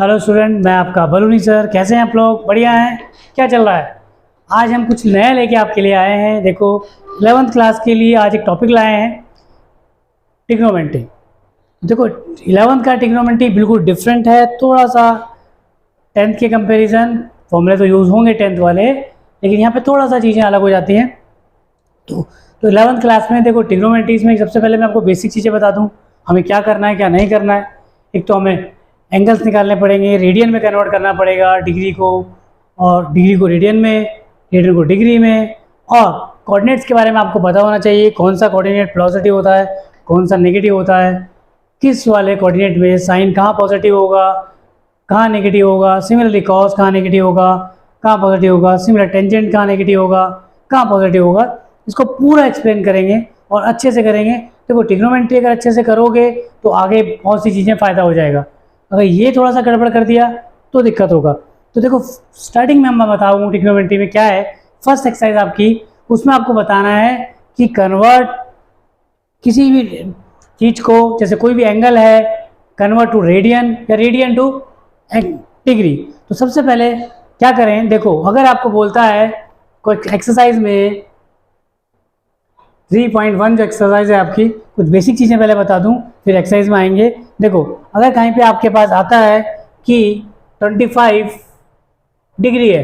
Hello student, मैं आपका Baluni sir. कैसे हैं आप लोग? बढ़िया हैं? क्या चल रहा है? आज हम कुछ नया लेके आपके लिए आए हैं। देखो, 11th क्लास के लिए आज एक टॉपिक लाए हैं, ट्रिग्नोमेट्री। देखो, 11th का ट्रिग्नोमेट्री बिल्कुल डिफरेंट है, थोड़ा सा 10th के कंपैरिजन। फॉर्मूले तो यूज़ होंगे 10th वाले, लेकिन यहाँ पे थोड़ा सा चीज़ें अलग हो जाती हैं। तो 11th क्लास में देखो, ट्रिग्नोमेट्रीज में सबसे पहले मैं आपको बेसिक चीज़ें बता दूँ, हमें क्या करना है क्या नहीं करना है। एक तो हमें एंगल्स निकालने पड़ेंगे, रेडियन में कन्वर्ट करना पड़ेगा डिग्री को, और डिग्री को रेडियन में, रेडियन को डिग्री में। और कोऑर्डिनेट्स के बारे में आपको पता होना चाहिए, कौन सा कोऑर्डिनेट पॉजिटिव होता है, कौन सा नेगेटिव होता है, किस वाले कोऑर्डिनेट में साइन कहाँ पॉजिटिव होगा, कहाँ नेगेटिव होगा। सिमिलरली कॉस कहाँ नेगेटिव होगा, कहाँ पॉजिटिव होगा। सिमिलर टेंजेंट कहाँ नेगेटिव होगा, कहाँ पॉजिटिव होगा। इसको पूरा एक्सप्लेन करेंगे और अच्छे से करेंगे। देखो, ट्रिग्नोमेट्री अगर अच्छे से करोगे तो आगे बहुत सी चीज़ें फ़ायदा हो जाएगा। अगर ये थोड़ा सा गड़बड़ कर दिया तो दिक्कत होगा। तो देखो, स्टार्टिंग में मैं बताऊँ ट्रिग्नोमेट्री में क्या है। फर्स्ट एक्सरसाइज आपकी, उसमें आपको बताना है कि कन्वर्ट किसी भी चीज़ को, जैसे कोई भी एंगल है, कन्वर्ट टू रेडियन या रेडियन टू डिग्री। तो सबसे पहले क्या करें, देखो अगर आपको बोलता है कोई एक्सरसाइज में 3.1 जो एक्सरसाइज है आपकी, कुछ बेसिक चीज़ें पहले बता दूं फिर एक्सरसाइज में आएंगे। देखो, अगर कहीं पे आपके पास आता है कि 25 डिग्री है,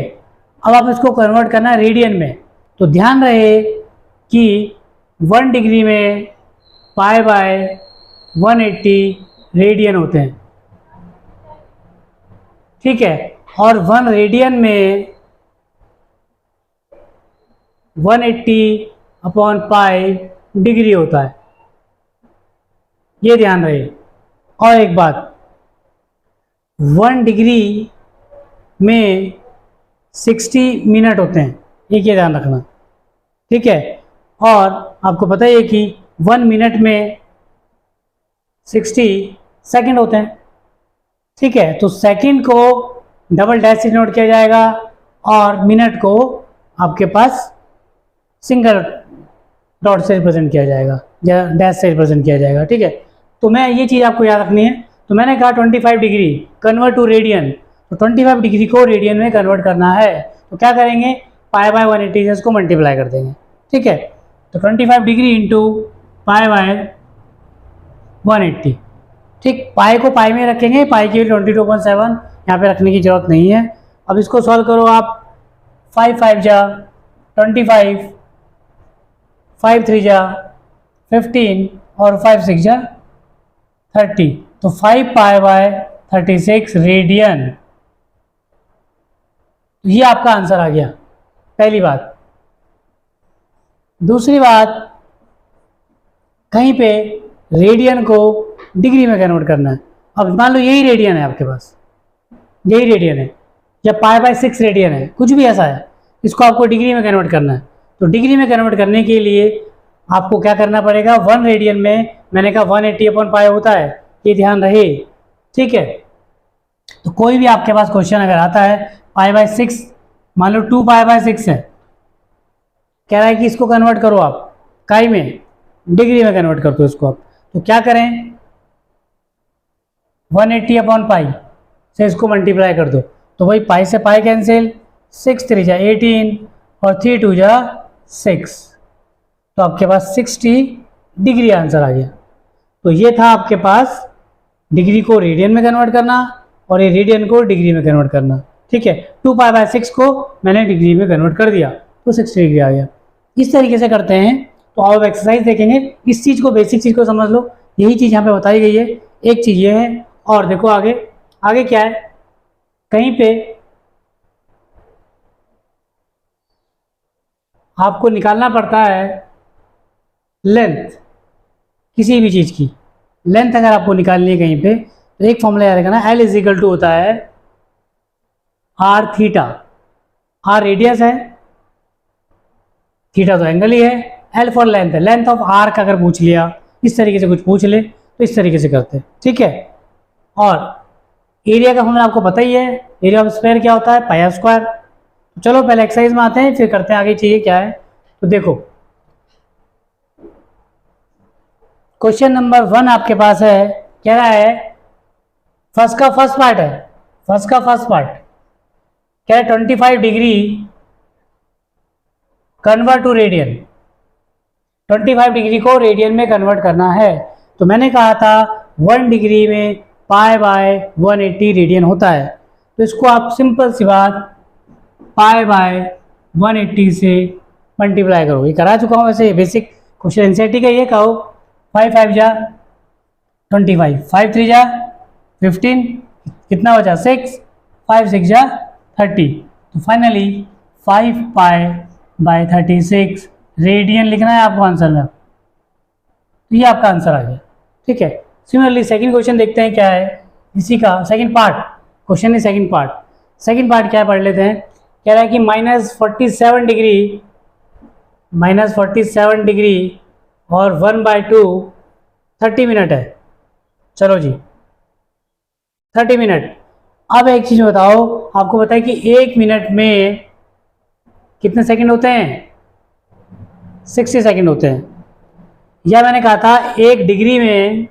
अब आप इसको कन्वर्ट करना है रेडियन में, तो ध्यान रहे कि 1 डिग्री में पाई बाय 180 रेडियन होते हैं, ठीक है। और 1 रेडियन में 180 अपॉन पाई डिग्री होता है, ये ध्यान रहे। और एक बात, 1 डिग्री में 60 मिनट होते हैं, ये ध्यान रखना, ठीक है। और आपको पता ही है कि 1 मिनट में 60 सेकंड होते हैं, ठीक है। तो सेकंड को डबल डैश से नोट किया जाएगा और मिनट को आपके पास सिंगल डॉट से रिप्रेजेंट किया जाएगा या डैश से रिप्रेजेंट किया जाएगा, ठीक है। तो मैं ये चीज़ आपको याद रखनी है। तो मैंने कहा 25 डिग्री कन्वर्ट टू रेडियन, तो 25 डिग्री को रेडियन में कन्वर्ट करना है, तो क्या करेंगे, पाई बाय 180 इसको मल्टीप्लाई कर देंगे, ठीक है। तो 25 डिग्री इंटू पाई बाय 180, ठीक। पाई को पाई में रखेंगे, पाई की 22.7 यहाँ पे रखने की जरूरत नहीं है। अब इसको सॉल्व करो आप, 5 5 जा 25, 5 3 जा 15 और 5 6 जा 30, तो 5 पाई बाय 36 रेडियन। ये आपका आंसर आ गया, पहली बात। दूसरी बात, कहीं पे रेडियन को डिग्री में कन्वर्ट करना है। अब मान लो यही रेडियन है आपके पास, यही रेडियन है, या पाई बाय 6 रेडियन है, कुछ भी ऐसा है, इसको आपको डिग्री में कन्वर्ट करना है। तो डिग्री में कन्वर्ट करने के लिए आपको क्या करना पड़ेगा, 1 रेडियन में मैंने कहा 180 अपॉन पाई होता है, ये ध्यान रहे, ठीक है। तो कोई भी आपके पास क्वेश्चन अगर आता है पाई बाय 6, मान लो 2 पाई बाय 6 है, कह रहा है कि इसको कन्वर्ट करो आप काई में, डिग्री में कन्वर्ट कर दो इसको आप। तो क्या करें, 180 अपॉन पाई से इसको मल्टीप्लाई कर दो, तो भाई पाई से पाई कैंसिल, 6 3 जा 18 और 3 2 जा 6, तो आपके पास 60 डिग्री आंसर आ गया। तो ये था आपके पास डिग्री को रेडियन में कन्वर्ट करना और ये रेडियन को डिग्री में कन्वर्ट करना, ठीक है। 2 पाई बाय 6 को मैंने डिग्री में कन्वर्ट कर दिया, तो 60 डिग्री आ गया। इस तरीके से करते हैं। तो आप एक्सरसाइज देखेंगे, इस चीज़ को, बेसिक चीज़ को समझ लो, यही चीज़ यहाँ पे बताई गई है। एक चीज़ ये है, और देखो आगे, आगे क्या है, कहीं पे आपको निकालना पड़ता है लेंथ, किसी भी चीज़ की लेंथ अगर आपको निकालनी है कहीं पे, तो एक फॉर्मूला याद रखना, L इज इक्वल टू होता है आर थीटा। आर रेडियस है, थीटा तो एंगल ही है, L फॉर लेंथ है। लेंथ ऑफ आर का अगर पूछ लिया, इस तरीके से कुछ पूछ ले तो इस तरीके से करते हैं, ठीक है। और एरिया का फॉर्मूला आपको पता ही है, एरिया ऑफ स्क्वायर क्या होता है, पाई आर स्क्वायर। तो चलो पहले एक्सरसाइज में आते हैं, फिर करते हैं आगे चाहिए क्या है। तो देखो, क्वेश्चन नंबर 1 आपके पास है, कह रहा है फर्स्ट का फर्स्ट पार्ट है फर्स्ट का फर्स्ट पार्ट क्या है, 25 degree convert to radian, 25 degree को रेडियन में कन्वर्ट करना है। तो मैंने कहा था 1 डिग्री में पाई बाय 180 रेडियन होता है। तो इसको आप सिंपल सी बात पाई बाय 180 से मल्टीप्लाई करो। ये करा चुका हूँ वैसे, बेसिक क्वेश्चन एनसीईआरटी का ये कहो। 5 5 जा 25, 5 3 जा 15, कितना बचा 6, 5 6 जा 30। तो फाइनली 5 पाई बाय 36 रेडियन लिखना है आपको आंसर में। तो ये आपका आंसर आ गया, ठीक है। सिमिलरली सेकंड क्वेश्चन देखते हैं क्या है इसी का, सेकंड पार्ट क्वेश्चन है। सेकंड पार्ट क्या है पढ़ लेते हैं। कह रहा है कि -47 डिग्री और 1/2 30 मिनट है। चलो जी 30 मिनट। अब एक चीज़ बताओ, आपको बताए कि 1 मिनट में कितने सेकंड होते हैं, 60 सेकंड होते हैं। या मैंने कहा था 1 डिग्री में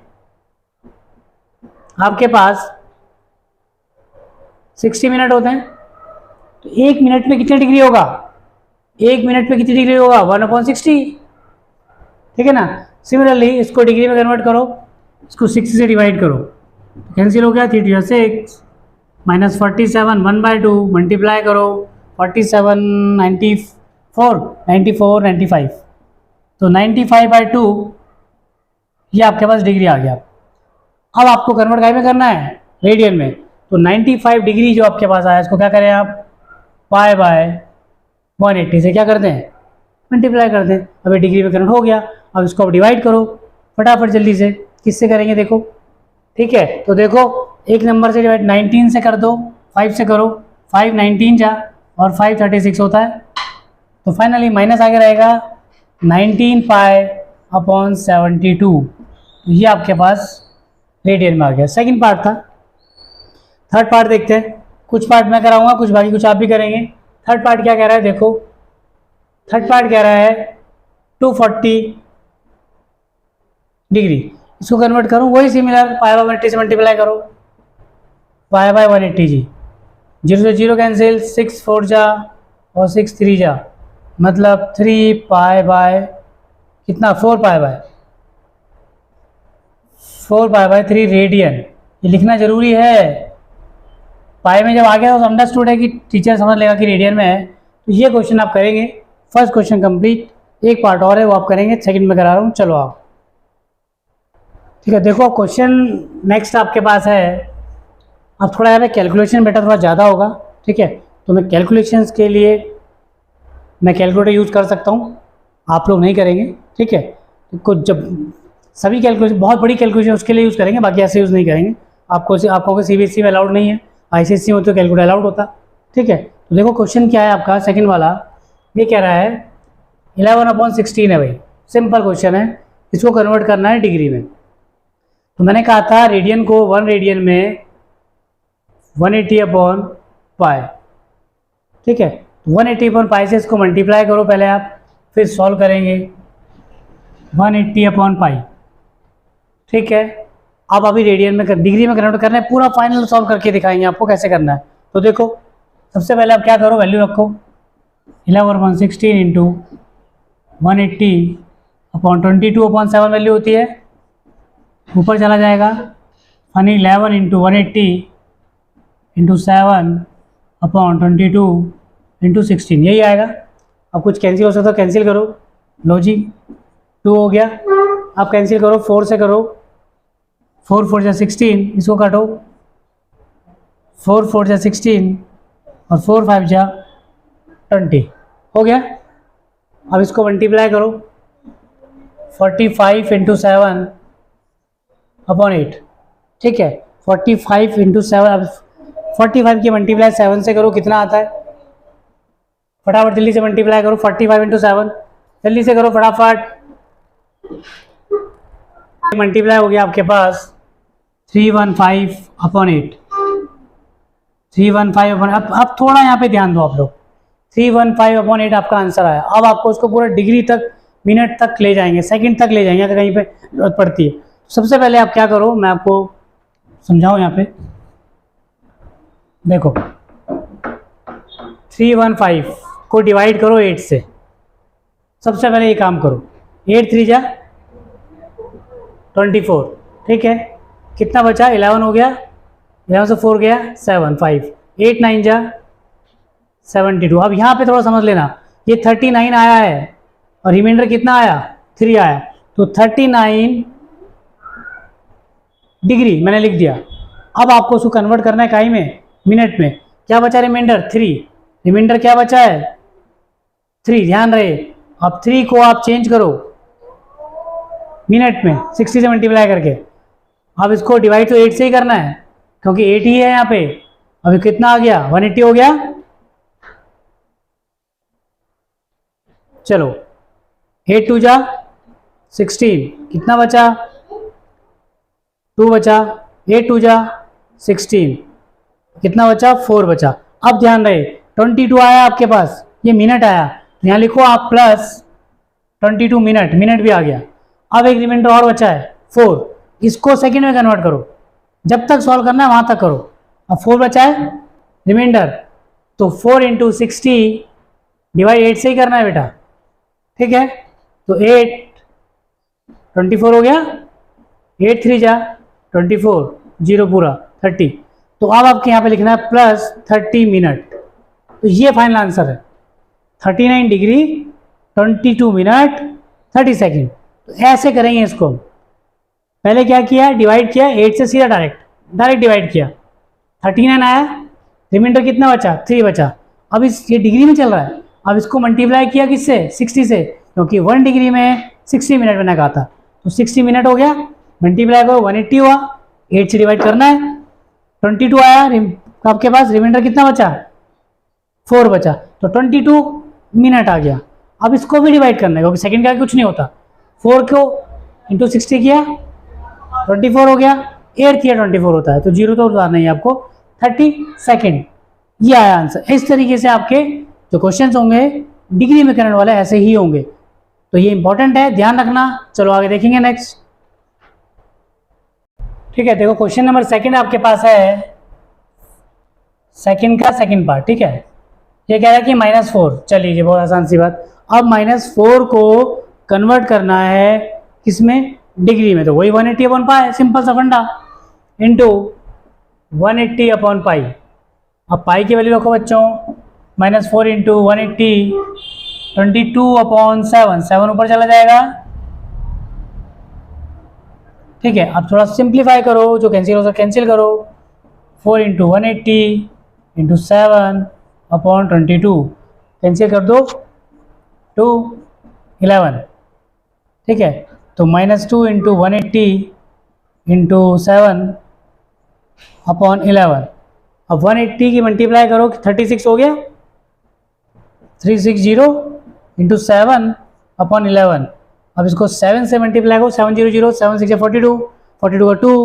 आपके पास 60 मिनट होते हैं। तो 1 मिनट में कितने डिग्री होगा, 1 मिनट में कितनी डिग्री होगा 1/60, ठीक है ना। सिमिलरली इसको डिग्री में कन्वर्ट करो, इसको 60 से डिवाइड करो, कैंसिल हो गया, 3 6 -47 1/2 मल्टीप्लाई करो 47 94 95। तो 95/2 ये आपके पास डिग्री आ गया। अब आपको कन्वर्ट काय में करना है, रेडियन में। तो 95 डिग्री जो आपके पास आया इसको क्या करें आप, पाई बाय 180 से क्या करते हैं, मल्टीप्लाई करते हैं। अब ये डिग्री में कन्वर्ट हो गया। अब इसको आप डिवाइड करो फटाफट जल्दी से। किससे करेंगे देखो, ठीक है। तो देखो एक नंबर से डिवाइड 19 से कर दो, 5 से करो, 5 19 जा और 5 36 होता है। तो फाइनली माइनस आगे रहेगा 19 पाई अपॉन 72। तो ये आपके पास रेडियन में आ गया। सेकंड पार्ट था। थर्ड पार्ट देखते हैं। कुछ पार्ट मैं कराऊंगा, कुछ बाकी कुछ आप भी करेंगे। थर्ड पार्ट क्या कह रहा है देखो, थर्ड पार्ट कह रहा है 240 डिग्री। इसको कन्वर्ट करूँ वही सिमिलर, पाई बाय 180 से मल्टीप्लाई करो, पाई बाय 180 जी, 0 से 0 कैंसिल, 6 4 जा और 6 3 जा, मतलब 3 पाई बाय कितना 4 पाई बाय 3 रेडियन। ये लिखना जरूरी है। पाई में जब आ गया तो अंडरस्टूड है कि टीचर समझ लेगा कि रेडियन में है। तो ये क्वेश्चन आप करेंगे। First question complete. एक पार्ट और है वो आप करेंगे, सेकंड में करा रहा हूँ। चलो आप, ठीक है। देखो क्वेश्चन नेक्स्ट आपके पास है। अब थोड़ा यहाँ पे कैलकुलेशन बेटा थोड़ा ज़्यादा होगा, ठीक है। तो मैं कैलकुलेशंस के लिए मैं कैलकुलेटर यूज़ कर सकता हूँ, आप लोग नहीं करेंगे, ठीक है। कुछ जब सभी कैलकुलेशन बहुत बड़ी कैलकुलेशन उसके लिए यूज़ करेंगे, बाकी ऐसे यूज़ नहीं करेंगे। आपको सीबीएसई में अलाउड नहीं है, आईसीएसई में तो कैलकुलेटर अलाउड होता, ठीक है। तो देखो क्वेश्चन क्या है आपका सेकंड वाला। ये कह रहा है 11/16 है भाई, सिंपल क्वेश्चन है। इसको कन्वर्ट करना है डिग्री में। तो मैंने कहा था रेडियन को 1 रेडियन में 180/पाई, ठीक है। 180/पाई से इसको मल्टीप्लाई करो पहले आप, फिर सॉल्व करेंगे 180/पाई, ठीक है। अब अभी रेडियन में डिग्री में कन्वर्ट करना है, पूरा फाइनल सॉल्व करके दिखाएंगे आपको कैसे करना है। तो देखो सबसे पहले आप क्या करो, वैल्यू रखो 11/16 इंटू 180/22/7 वैल्यू होती है, ऊपर चला जाएगा। फनी 11 इंटू 180 इंटू 7/22/16 यही आएगा। अब कुछ कैंसिल हो सकता है, कैंसिल करो, लो जी 2 हो गया। अब कैंसिल करो 4 से करो, 4 4 जा 16, इसको काटो, 4 4 जा 16 और 4 5 जा 20 हो गया। अब इसको मल्टीप्लाई करो 45 इंटू 7/8, ठीक है। 45 इंटू 7, अब 45 की मल्टीप्लाई 7 से करो, कितना आता है, फटाफट जल्दी से मल्टीप्लाई करो। 45 इंटू 7 जल्दी से करो फटाफट, मल्टीप्लाई हो गया आपके पास 315/8, 315 अब थोड़ा यहाँ पे ध्यान दो आप लोग, 315/8 आपका आंसर आया। अब आपको उसको पूरा डिग्री तक, मिनट तक ले जाएंगे, सेकंड तक ले जाएंगे अगर कहीं पे जरूरत पड़ती है। सबसे पहले आप क्या करो, मैं आपको समझाऊं यहाँ पे। देखो 315 को डिवाइड करो 8 से। सबसे पहले ये काम करो, 8 3 जा 24, ठीक है। कितना बचा, 11 हो गया, 11 से 4 गया 7 5, 8 9 जा 72। अब यहाँ पे थोड़ा समझ लेना, ये 39 आया है और रिमाइंडर कितना आया, 3 आया, तो 39 डिग्री मैंने लिख दिया। अब आपको उसको कन्वर्ट करना है काई में, मिनट में। क्या बचा रिमाइंडर, 3। रिमाइंडर क्या बचा है, 3, ध्यान रहे। अब 3 को आप चेंज करो मिनट में 60 से मल्टीप्लाई करके। अब इसको डिवाइड तो 8 से ही करना है क्योंकि 8 ही है यहाँ पे। अभी कितना आ गया, 180 हो गया। चलो 8 2 जा 16, कितना बचा, 2 बचा, 8 2 जा 16, कितना बचा, 4 बचा। अब ध्यान रहे 22 आया आपके पास, ये मिनट आया, तो यहाँ लिखो आप प्लस 22 मिनट, मिनट भी आ गया। अब एक रिमाइंडर और बचा है 4, इसको सेकंड में कन्वर्ट करो, जब तक सॉल्व करना है वहां तक करो। अब 4 बचा है रिमाइंडर, तो 4 इंटू 60 डिवाइड 8 से ही करना है बेटा, ठीक है। तो 8 24 हो गया, 8 3 जा 24, 0 पूरा 30। तो अब आपके यहाँ पे लिखना है प्लस 30 मिनट। तो ये फाइनल आंसर है, 39 डिग्री 22 मिनट 30 सेकेंड। तो ऐसे करेंगे इसको। पहले क्या किया, डिवाइड किया 8 से, सीधा डायरेक्ट डिवाइड किया, 39 आया, रिमाइंडर कितना बचा, 3 बचा। अब ये डिग्री में चल रहा है, अब इसको मल्टीप्लाई किया किससे, 60 से, क्योंकि 1 डिग्री में 60 मिनट मैंने कहा था। तो 60 मिनट हो गया, मल्टीप्लाई करो 180 हुआ, 8 से डिवाइड करना है, 22 आया आपके पास, रिमाइंडर कितना बचा, 4 बचा, तो 22 मिनट आ गया। अब इसको भी डिवाइड करना है क्योंकि सेकंड का कुछ नहीं होता। 4 को इंटू 60 किया 24 हो गया, 8 किया 24 होता है, तो 0 तो उतारना ही आपको, 30 सेकेंड। ये आया आंसर। इस तरीके से आपके जो क्वेश्चंस होंगे डिग्री में करने वाले ऐसे ही होंगे, तो ये इंपॉर्टेंट है, ध्यान रखना। चलो आगे देखेंगे नेक्स्ट। ठीक है, देखो क्वेश्चन नंबर सेकंड आपके पास है, सेकंड का सेकंड पार्ट, ठीक है। ये कह रहा है कि -4, चलिए ये बहुत आसान सी बात। अब -4 को कन्वर्ट करना है किसमें, डिग्री में, तो वही 180 अपॉन पाई, सिंपल सा फंडा, इंटू 180 अपॉन पाई। अब पाई की वैल्यू रखो बच्चों, -4 इंटू 180, 22 अपॉन 7, 7 ऊपर चला जाएगा, ठीक है। अब थोड़ा सिंप्लीफाई करो, जो कैंसिल हो सकता कैंसिल करो, 4 इंटू 180 इंटू 7 अपॉन 22, कैंसिल कर दो, 2 11, ठीक है। तो -2 इंटू 180 इंटू 7 अपॉन 11। अब 180 की मल्टीप्लाई करो, 36 हो गया, 360 इंटू 7 अपॉन 11। अब इसको 7 से मल्टीप्लाई करो, 700, 7 6 42, 42 का 2,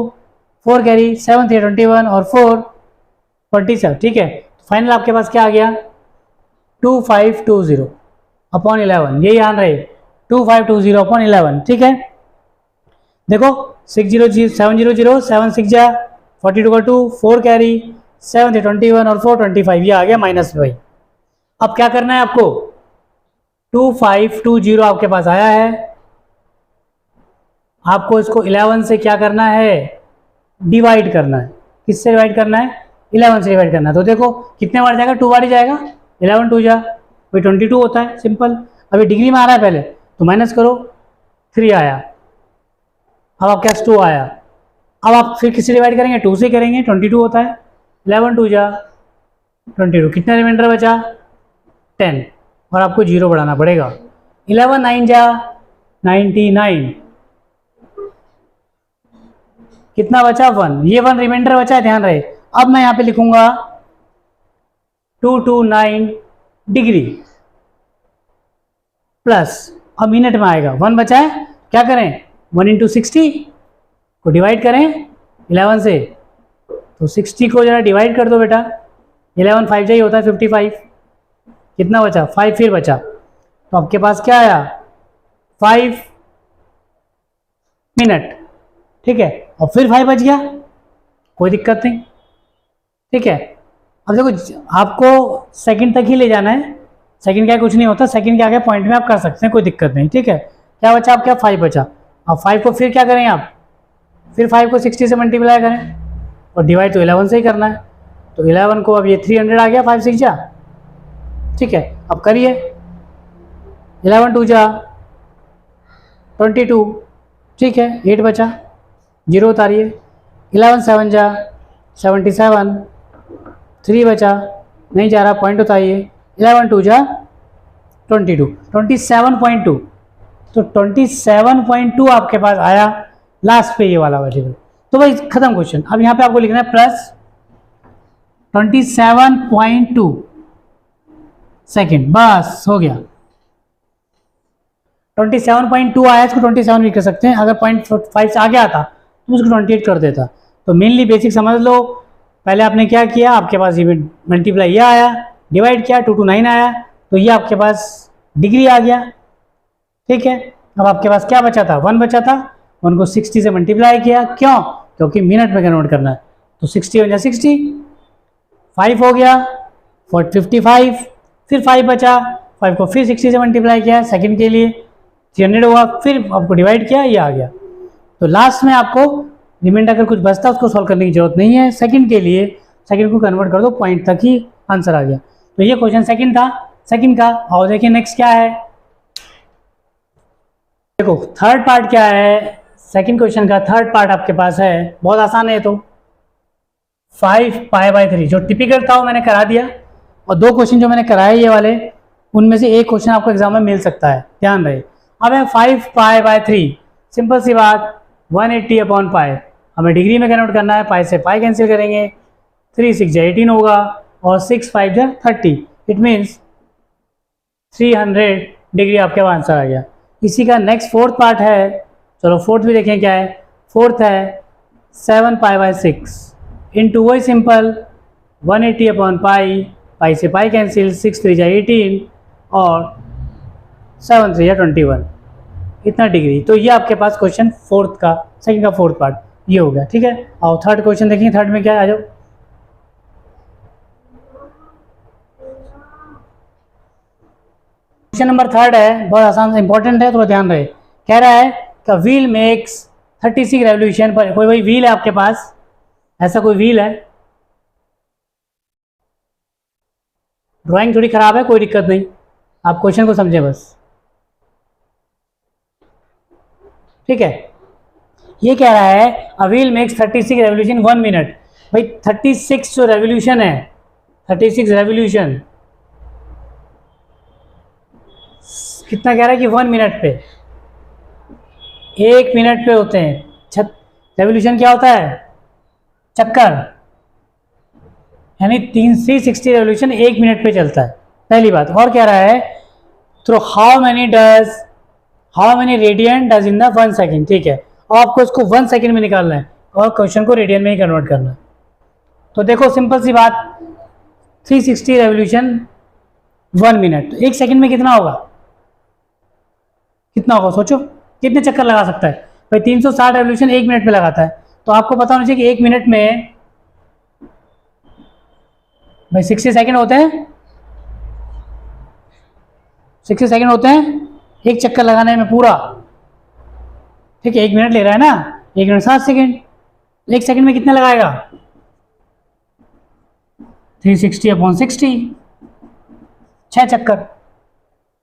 4 कैरी, 7 3 21 और 4 47, ठीक है। फाइनल आपके पास क्या आ गया, 2520 अपॉन 11, ये याद रहे, 2520 अपॉन 11, ठीक है। देखो 600 700, 7 6 जा 42 का 2, 4 कैरी, 7 3 21 और 4 25, ये आ गया -5। अब क्या करना है आपको, 2520 आपके पास आया है, आपको इसको 11 से क्या करना है, डिवाइड करना है। किससे डिवाइड करना है, 11 से डिवाइड करना है। तो देखो कितने बार जाएगा, 2 बार ही जाएगा, 11 2 जा वही 22 होता है, सिंपल। अभी डिग्री में आ रहा है पहले, तो माइनस करो, 3 आया, अब आपके पास 2 आया। अब आप फिर किससे डिवाइड करेंगे, 2 से करेंगे, 22 होता है, 11 2 जा 22, कितना रिमाइंडर बचा, 10, और आपको 0 बढ़ाना पड़ेगा, 11 9 जा 99, कितना बचा, 1, ये 1 रिमाइंडर बचा है, ध्यान रहे। अब मैं यहाँ पे लिखूंगा 229 डिग्री प्लस, अब मिनट में आएगा, 1 बचा है, क्या करें, 1 इंटू 60 को डिवाइड करें 11 से, तो 60 को जरा डिवाइड कर दो बेटा, 11 5 जा ही होता है 55, कितना बचा, 5 फिर बचा, तो आपके पास क्या आया, 5 मिनट, ठीक है। और फिर 5 बच गया, कोई दिक्कत नहीं, ठीक है। अब देखो आपको सेकंड तक ही ले जाना है, सेकंड क्या कुछ नहीं होता, सेकंड के आगे पॉइंट में आप कर सकते हैं, कोई दिक्कत नहीं, ठीक है। क्या बचा आपका 5 बचा। अब 5 को फिर क्या करें आप, फिर 5 को 60 से मल्टीप्लाई करें और डिवाइड तो 11 से ही करना है। तो 11 को अब ये 300 आ गया 5 6 जा, ठीक है। अब करिए 11 2 जा 22, ठीक है। 8 बचा, 0 उतारिए। 11 7 जा 77, 3 बचा, नहीं जा रहा, पॉइंट उतारिए। 11 2 जा 22, 27.2। तो 27.2 आपके पास आया लास्ट पे ये वाला वेरिएबल। तो भाई खत्म क्वेश्चन। अब यहाँ पे आपको लिखना है प्लस 27.2 सेकेंड, बस हो गया। 27.2 आया, इसको 27 भी कर सकते हैं। अगर 0.5 से आगे आता तो उसको 28 कर देता। तो मेनली बेसिक समझ लो, पहले आपने क्या किया, आपके पास ये मल्टीप्लाई ये आया, डिवाइड किया 2 to 9 आया, तो ये आपके पास डिग्री आ गया, ठीक है। अब आपके पास क्या बचा था, 1 बचा था, 1 को 60 से मल्टीप्लाई किया, क्यों, क्योंकि मिनट में कन्वर्ट करना है। तो 60 बचा 60, 5 हो गया 55, फिर 5 बचा, 5 को फिर 60 से मल्टीप्लाई किया सेकंड के लिए, 300 हुआ, फिर आपको डिवाइड किया, ये आ गया। तो लास्ट में आपको रिमाइंडर अगर कुछ बचता है उसको सॉल्व करने की जरूरत नहीं है। सेकंड के लिए सेकंड को कन्वर्ट कर दो, पॉइंट तक ही आंसर आ गया। तो ये क्वेश्चन सेकंड था, सेकंड का। और देखिए नेक्स्ट क्या है, देखो थर्ड पार्ट क्या है, सेकंड क्वेश्चन का थर्ड पार्ट आपके पास है, बहुत आसान है। तो 5π/3 जो टिपिकल था वो मैंने करा दिया, और 2 क्वेश्चन जो मैंने कराए ये वाले, उनमें से एक क्वेश्चन आपको एग्जाम में मिल सकता है, ध्यान रहे। अब है 5π/3, सिंपल सी बात, 180/π हमें डिग्री में कन्वर्ट करना है, पाई से पाई कैंसिल करेंगे, 3 6 जा 18 होगा और 6 5 जा 30, इट मीन्स 300 डिग्री आपके पास आंसर आ गया। इसी का नेक्स्ट फोर्थ पार्ट है, चलो फोर्थ भी देखें क्या है। फोर्थ है 7π/6 इंटू वही सिंपल 180/π, पाई से पाई कैंसिल, 6 3 जा 18 और 7 3 जा 21, इतना डिग्री। तो ये आपके पास क्वेश्चन फोर्थ का, सेकंड का फोर्थ पार्ट ये हो गया, ठीक है। और थर्ड क्वेश्चन देखिए, थर्ड में क्या है, आ जाओ। क्वेश्चन नंबर थर्ड है, बहुत आसान इंपॉर्टेंट है, थोड़ा ध्यान रहे। कह रहा है कि व्हील मेक्स 36 रेवोल्यूशन पर, कोई वही व्हील है आपके पास, ऐसा कोई व्हील है, ड्राइंग थोड़ी खराब है, कोई दिक्कत नहीं, आप क्वेश्चन को समझे बस, ठीक है। ये कह रहा है अ व्हील मेक्स 36 रेवोल्यूशन 1 मिनट। भाई 36 जो रेवोल्यूशन है, 36 रेवोल्यूशन कितना कह रहा है कि 1 मिनट पे, 1 मिनट पे होते हैं। रेवोल्यूशन क्या होता है, चक्कर, यानी 360 रेवोल्यूशन 1 मिनट पे चलता है, पहली बात। और कह रहा है through how many radian does in the 1 second, ठीक है। और आपको इसको 1 सेकेंड में निकालना है और क्वेश्चन को रेडियन में ही कन्वर्ट करना है। तो देखो सिंपल सी बात, 360 रेवोल्यूशन 1 मिनट, तो 1 सेकेंड में कितना होगा, कितना होगा सोचो, कितने चक्कर लगा सकता है भाई। 360 रेवोल्यूशन 1 मिनट में लगाता है, तो आपको पता होना चाहिए कि 1 मिनट में भाई 60 सेकेंड होते हैं, 60 सेकेंड होते हैं एक चक्कर लगाने में पूरा, ठीक है। 1 मिनट ले रहा है ना, 1 मिनट 7 सेकेंड, 1 सेकेंड में कितने लगाएगा, 360/60, 6 चक्कर।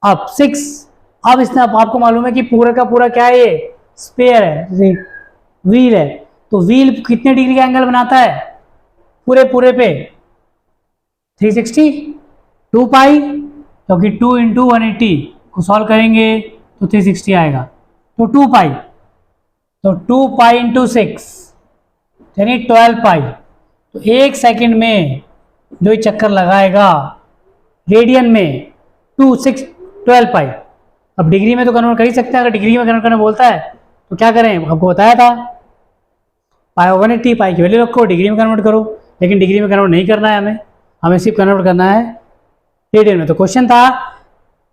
अब 6, अब इसने आपको मालूम है कि पूरा का पूरा क्या है, ये स्पेयर है, व्हील है, तो व्हील कितने डिग्री का एंगल बनाता है, पूरे पे 360, 2π, क्योंकि 2 × 180 को सॉल्व करेंगे तो 360 आएगा, तो 2π, तो 2π × 6 यानी 12π। तो 1 सेकेंड में जो चक्कर लगाएगा रेडियन में 12π। अब डिग्री में तो कन्वर्ट कर ही सकते हैं, अगर डिग्री में कन्वर्ट करना बोलता है तो क्या करें, आपको बताया था π/180, पाई की वैल्यू रखो, डिग्री में कन्वर्ट करो, लेकिन डिग्री में कन्वर्ट नहीं करना है हमें सिर्फ कन्वर्ट करना है रेडियन में। तो क्वेश्चन था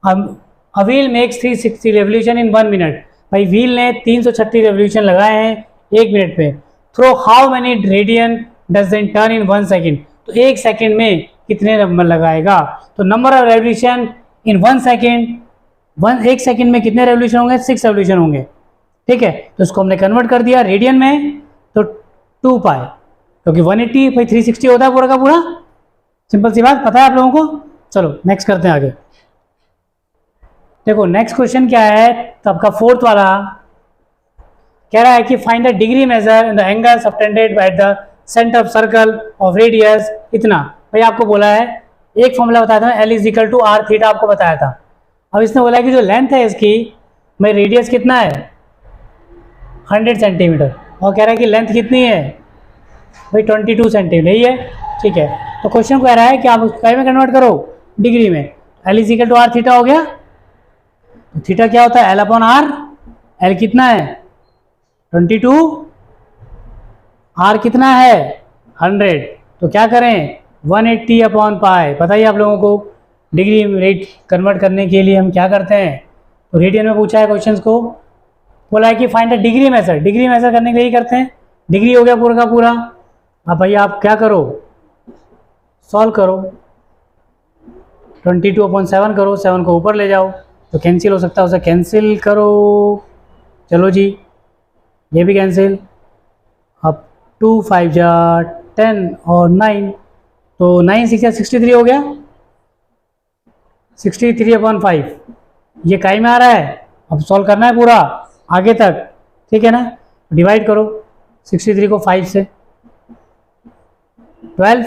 a wheel makes 360 revolution in 1 minute, भाई व्हील ने 336 रेवोल्यूशन लगाए हैं 1 मिनट पे। Through how many radian does then turn in 1 second, तो 1 सेकेंड में कितने नंबर लगाएगा? तो number of revolution in 1 second, 1 second में कितने रेवोल्यूशन होंगे? 6 रेवोल्यूशन होंगे। ठीक है, तो इसको हमने कन्वर्ट कर दिया रेडियन में, तो 2 पाई, क्योंकि 180 भाई 360 होता है पूरा का पूरा। सिंपल सी बात, पता है आप लोगों को। चलो नेक्स्ट करते हैं आगे। देखो नेक्स्ट क्वेश्चन क्या है, तो आपका 4th वाला कह रहा है कि find the degree measure in the angle subtended by the centre of circle of radius इतना। भाई आपको बोला है, एक फॉर्मूला बताया था, L is equal to R theta आपको बताया था। अब इसने बोला है कि जो लेंथ है इसकी, भाई रेडियस कितना है 100 सेंटीमीटर, और कह रहा है कि लेंथ कितनी है भाई 22 सेंटीमीटर, यही है। ठीक है, तो क्वेश्चन कह रहा है कि आप उसको में कन्वर्ट करो डिग्री में। L is equal to R theta हो गया, तो थीटा क्या होता है L अपॉन आर। L कितना है 22, R कितना है 100, तो क्या करें 180 अपॉन पाई। पता ही आप लोगों को डिग्री रेट कन्वर्ट करने के लिए हम क्या करते हैं, तो रेडियन में पूछा है क्वेश्चंस को, बोला है कि find the degree measure. Degree measure करने के लिए ही करते हैं, डिग्री हो गया पूरा का पूरा। अब भाई आप क्या करो, सॉल्व करो, 22/7 करो, 7 को ऊपर ले जाओ, तो कैंसिल हो सकता है, उसे कैंसिल करो। चलो जी, ये भी कैंसिल। अब 2 5 जा 10 और 9, तो 9 6 63 हो गया, 63/5 ये काई में आ रहा है। अब सॉल्व करना है पूरा आगे तक, ठीक है ना। डिवाइड करो 63 को 5 से, 12,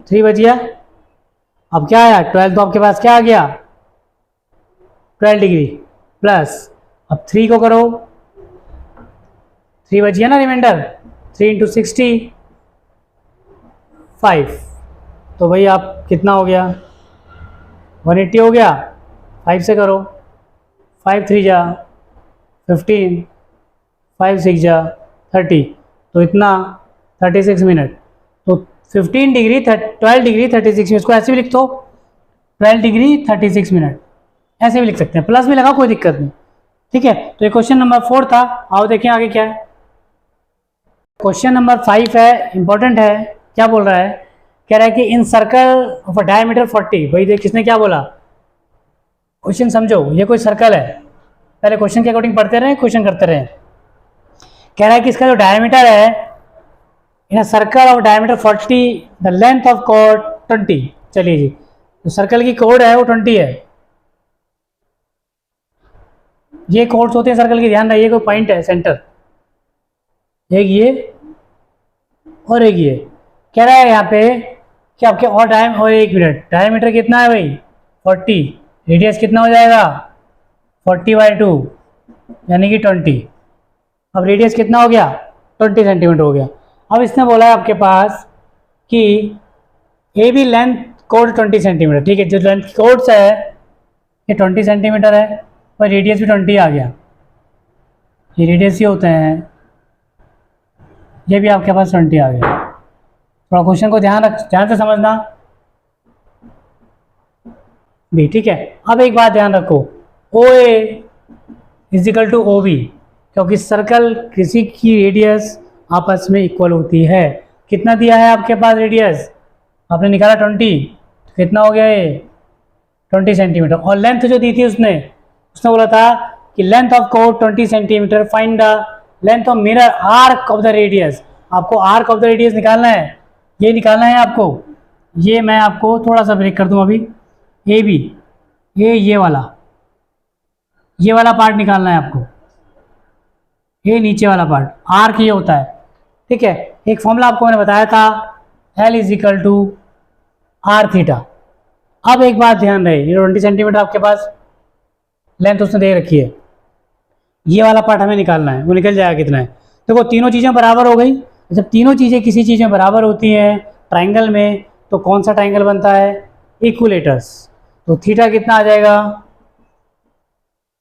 3 बच गया। अब क्या आया 12, तो आपके पास क्या आ गया 12 डिग्री प्लस, अब 3 को करो, 3 बच गया ना रिमाइंडर, 3 × 60 5, तो भाई आप कितना हो गया 180 हो गया। 5 से करो, 5 3 जा 15, 5 6 जा 30, तो इतना 36 मिनट। तो 15 डिग्री 12 डिग्री 36 मिनट, इसको ऐसे भी लिख दो 12 डिग्री 36 मिनट, ऐसे भी लिख सकते हैं, प्लस भी लगा कोई दिक्कत नहीं। ठीक है, तो ये क्वेश्चन नंबर 4 था। आओ देखें आगे क्या है। क्वेश्चन नंबर 5 है, इंपॉर्टेंट है। क्या बोल रहा है, कह रहा है कि इन सर्कल ऑफ अ डायमीटर 40। भाई देख किसने क्या बोला, क्वेश्चन समझो, ये कोई सर्कल है, पहले क्वेश्चन के अकॉर्डिंग पढ़ते रहे, क्वेश्चन करते रहे। कह रहा है कि इसका जो डायमीटर है in a circle of diameter 40, the length of chord 20। चलिए जी, तो सर्कल की कोड है वो 20 है। ये कोड्स होते हैं सर्कल के, ध्यान रखिए, कोई पॉइंट है सेंटर, एक ये और एक ये। कह रहा है यहाँ पे कि आपके और और 1 मिनट, डायमीटर कितना है भाई 40, रेडियस कितना हो जाएगा 40/2 यानी कि 20। अब रेडियस कितना हो गया 20 सेंटीमीटर हो गया। अब इसने बोला है आपके पास कि ए बी लेंथ कोड 20 सेंटीमीटर, ठीक है, जो लेंथ कोड्स है ये 20 सेंटीमीटर है, पर रेडियस भी 20 आ गया, ये रेडियस ही होते हैं, ये भी आपके पास 20 आ गया। थोड़ा क्वेश्चन को ध्यान से समझना भी, ठीक है। अब एक बात ध्यान रखो, O A is equal to O B, क्योंकि सर्कल किसी की रेडियस आपस में इक्वल होती है। कितना दिया है आपके पास रेडियस, आपने निकाला 20, तो कितना हो गया ये 20 सेंटीमीटर। और लेंथ जो दी थी उसने बोला था कि length of code 20 centimetre, find the length of mirror arc of the radius. आपको आर्क ऑफ द रेडियस निकालना है, ये निकालना है आपको। ये मैं आपको थोड़ा सा ब्रेक कर दूं अभी, ए बी, ये वाला पार्ट निकालना है आपको, ये नीचे वाला पार्ट, आर्क ये होता है, ठीक है। एक फॉर्मूला आपको मैंने बताया था, L is equal to R theta. अब एक बात ध्यान रहे, ये 20 सेंटीमीटर आपके पास लेंथ उसने दे रखी है, ये वाला पार्ट हमें निकालना है, वो निकल जाएगा कितना है। देखो तीनों चीज़ें बराबर हो गई, जब तीनों चीज़ें किसी चीज़ में बराबर होती हैं ट्राइंगल में, तो कौन सा ट्राइंगल बनता है इक्विलेटरस। तो थीटा कितना आ जाएगा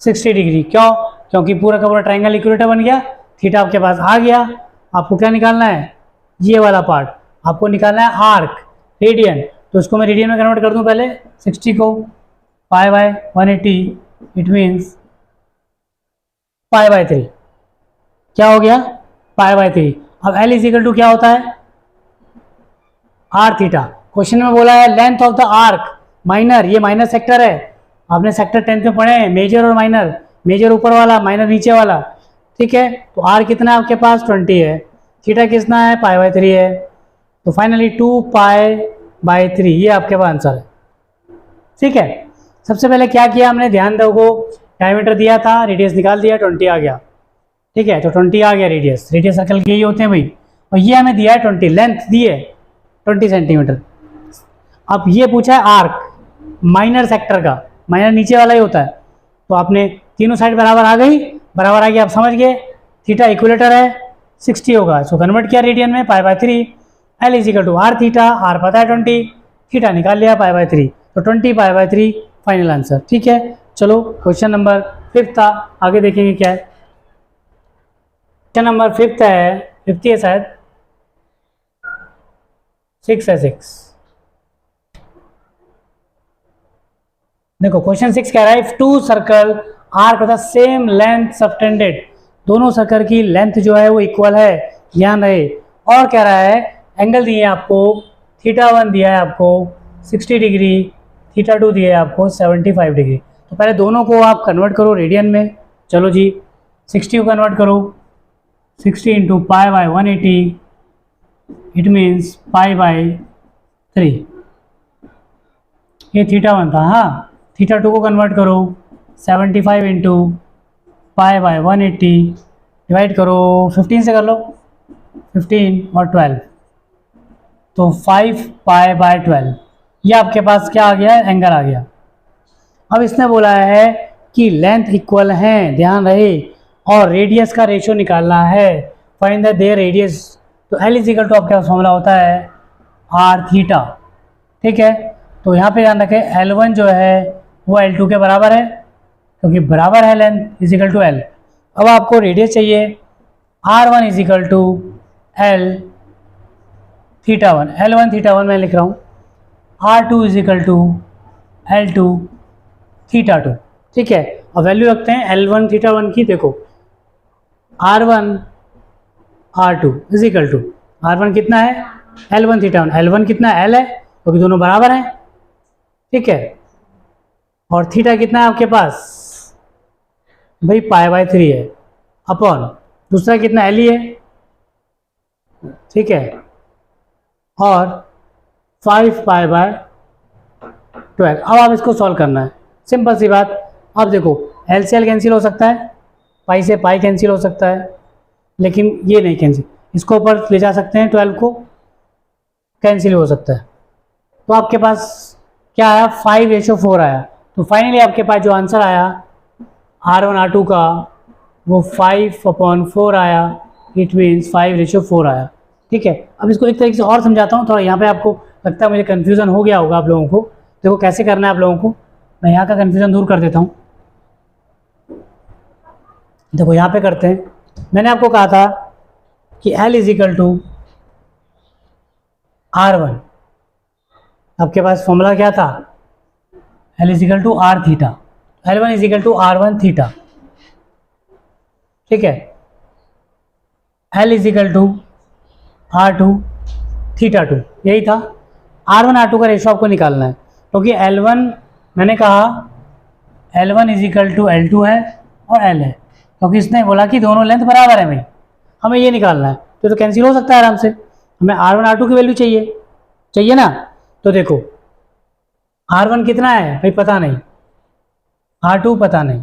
60 डिग्री, क्यों, क्योंकि पूरा का पूरा ट्राइंगल इक्विलेटर बन गया। थीटा आपके पास आ गया, आपको क्या निकालना है, ये वाला पार्ट आपको निकालना है आर्क रेडियन। तो इसको मैं रेडियन में कन्वर्ट कर दूं पहले, 60 को π/180, इट मीन्स π/3, क्या हो गया π/3। अब L इज इक्वल टू क्या होता है आर थीटा। क्वेश्चन में बोला है length of the arc minor, ये माइनर सेक्टर है, आपने सेक्टर 10th में पढ़े हैं, मेजर और माइनर, मेजर ऊपर वाला, माइनर नीचे वाला, ठीक है। तो आर कितना है आपके पास 20 है, थीटा कितना है π/3 है, तो फाइनली 2π/3 ये आपके पास आंसर है, ठीक है। सबसे पहले क्या किया हमने, ध्यान दो, डायमीटर दिया था, रेडियस निकाल दिया, 20 आ गया, ठीक है। तो 20 आ गया रेडियस, रेडियस सर्कल के ही होते हैं भाई, और ये हमें दिया है 20, लेंथ दी है 20 सेंटीमीटर। अब ये पूछा है आर्क माइनर सेक्टर का, माइनर नीचे वाला ही होता है, तो आपने तीनों साइड बराबर आ गई, बराबर आ गई, आप समझ गए। थीटा इक्विलेटर है 60 होगा, सो कन्वर्ट किया रेडियन में π/3, L is equal to R theta, R पता है 20, थीटा निकाल लिया π/3, तो 20π/3 फाइनल आंसर, ठीक है। चलो क्वेश्चन नंबर 5 था, आगे देखेंगे क्या है। क्वेश्चन नंबर 5 है, 50 है शायद, 6 है, 6। देखो क्वेश्चन 6 कह रहा है, if two circle arc of the same length subtended, दोनों सर्कल की लेंथ जो है वो इक्वल है, ध्यान रहे। और कह रहा है एंगल दिए आपको, θ1 दिया है आपको 60 डिग्री, θ2 दिया है आपको 75 डिग्री। तो पहले दोनों को आप कन्वर्ट करो रेडियन में, चलो जी 60 को कन्वर्ट करो, 60 इंटू π/180, इट मीन्स π/3, ये θ1 था। हाँ, θ2 को कन्वर्ट करो, 75 इंटू π/180, डिवाइड करो 15 से कर लो, 15 और 12, तो 5π/12, ये आपके पास क्या आ गया, एंगल आ गया। अब इसने बोला है कि लेंथ इक्वल हैं, ध्यान रहे, और रेडियस का रेशियो निकालना है, फाइंड द देयर रेडियस। तो L इजिकल टू आपका फॉर्मूला होता है आर थीटा, ठीक है। तो यहाँ पे ध्यान रखें L1 जो है वो L2 के बराबर है, क्योंकि बराबर है लेंथ इजिकल टू L। अब आपको रेडियस चाहिए, R1 is equal to L θ1, L1 θ1 मैं लिख रहा हूँ, R2 इजिकल टू L2 θ2, ठीक है। अब वैल्यू रखते हैं L1 θ1 की, देखो R1 R2 is equal to, R1 कितना है L1 θ1, L1 कितना L है, क्योंकि दोनों बराबर हैं, ठीक है। और थीटा कितना है आपके पास भाई π/3 है, अपॉन दूसरा कितना L ही है, ठीक है, और 5π/12। अब आप इसको सॉल्व करना है, सिंपल सी बात। अब देखो L से L कैंसिल हो सकता है, पाई से पाई कैंसिल हो सकता है, लेकिन ये नहीं कैंसिल, इसको ऊपर ले जा सकते हैं, 12 को कैंसिल हो सकता है। तो आपके पास क्या आया, 5:4 आया। तो फाइनली आपके पास जो आंसर आया R1 R2 का वो 5/4 आया, इट मीन्स 5:4 आया, ठीक है। अब इसको एक तरीके से और समझाता हूँ, थोड़ा यहाँ पे आपको लगता है मुझे कन्फ्यूज़न हो गया होगा आप लोगों को। देखो कैसे करना है आप लोगों को, मैं यहाँ का कन्फ्यूज़न दूर कर देता हूँ। देखो यहाँ पे करते हैं, मैंने आपको कहा था कि L इजिकल टू R1, आपके पास फॉर्मूला क्या था, L is equal to R theta, L1 is equal to R1 theta, ठीक है। L इजिकल टू R2 θ2, यही था। R1 R2 का रेशो आपको निकालना है, क्योंकि L1 मैंने कहा L1 इजिकल टू L2 है और L है, क्योंकि इसने बोला कि दोनों लेंथ बराबर है भाई, हमें ये निकालना है। तो कैंसिल हो सकता है आराम से, हमें R1 R2 की वैल्यू चाहिए ना। तो देखो R1 कितना है भाई पता नहीं, R2 पता नहीं,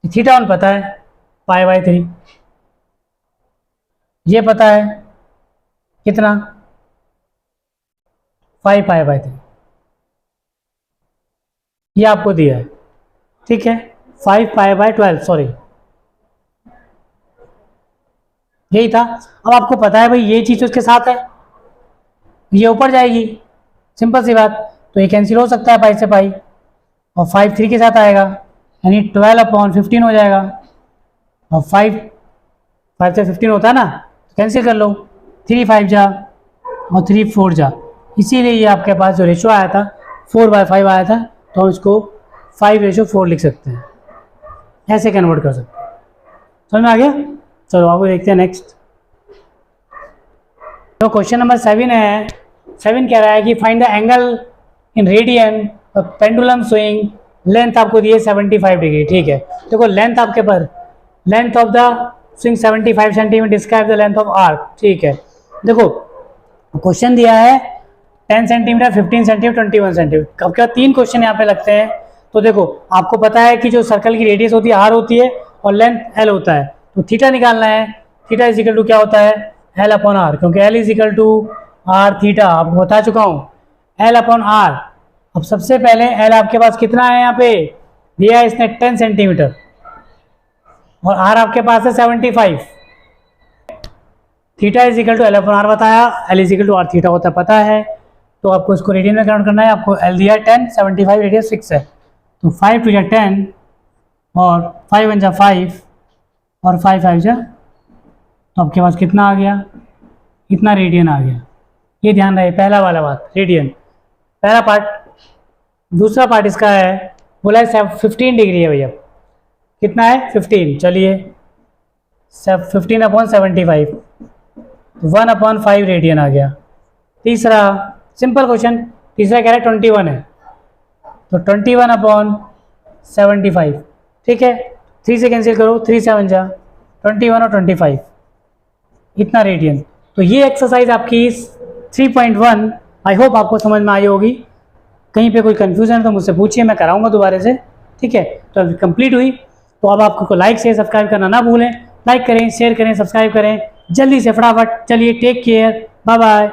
θ1 पता है π/3, ये पता है कितना 5π/3, ये आपको दिया है, ठीक है। 5π/12, सॉरी यही था। अब आपको पता है भाई ये चीज़ उसके साथ है, ये ऊपर जाएगी, सिंपल सी बात। तो ये कैंसिल हो सकता है पाई से पाई, और 5 3 के साथ आएगा, यानी 12/15 हो जाएगा, और 5 से 15 होता है ना, तो कैंसिल कर लो, 3 5 जा और 3 4 जा, इसीलिए ये आपके पास जो रेशो आया था 4/5 आया था, तो हम इसको 5:4 लिख सकते हैं, ऐसे कन्वर्ट कर सकते हैं। समझ में आ गया। चलो आगे देखते हैं नेक्स्ट। तो क्वेश्चन नंबर 7 है, 7 कह रहा है कि find the angle in radian pendulum swing, length आपको दी है 75 डिग्री। ठीक है, देखो लेंथ आपके पर, length of the swing 75 centimetre, describe the length of arc. ठीक है, देखो क्वेश्चन दिया है 10 सेंटीमीटर, 15 सेंटीमीटर, 21 सेंटीमीटर। अब क्या 3 क्वेश्चन यहाँ पे लगते हैं। तो देखो आपको पता है कि जो सर्कल की रेडियस होती है आर होती है और लेंथ एल होता है, तो थीटा निकालना है। थीटा इज इक्वल टू क्या होता है, एल अपॉन आर, क्योंकि L is equal to R theta, आपको बता चुका हूँ, एल अपॉन आर। अब सबसे पहले एल आपके पास कितना है, यहाँ पे दिया है इसने 10 सेंटीमीटर और आर आपके पास है 75। Theta is equal to L upon R बताया, L is equal to R theta होता है पता है। तो आपको इसको रेडियन में काउंट करना है। आपको एल दिया है 10, 75 रेडियस 6 है, तो 5 टू जा 10 और 5 वन जा 5 और 5 5 जा, तो आपके पास कितना आ गया, इतना रेडियन आ गया। ये ध्यान रहे, पहला वाला बात रेडियन, पहला पार्ट। दूसरा पार्ट इसका है, बोला है 15 डिग्री है भैया, कितना है 15, चलिए 15 अपॉन 75, 1 अपॉन 5 रेडियन आ गया। तीसरा सिंपल क्वेश्चन, तीसरा कह रहा है 21 है, तो 21 अपॉन 75। ठीक है, 3 से कैंसिल करो, 3 7 जा 21 और 25, इतना रेडियन। तो ये एक्सरसाइज आपकी 3.1 आई होप आपको समझ में आई होगी। कहीं पे कोई कंफ्यूजन है तो मुझसे पूछिए, मैं कराऊंगा दोबारा से। ठीक है, तो अभी कंप्लीट हुई। तो अब आपको लाइक शेयर सब्सक्राइब करना ना भूलें, लाइक करें, शेयर करें, सब्सक्राइब करें जल्दी से फटाफट। चलिए टेक केयर, बाय बाय।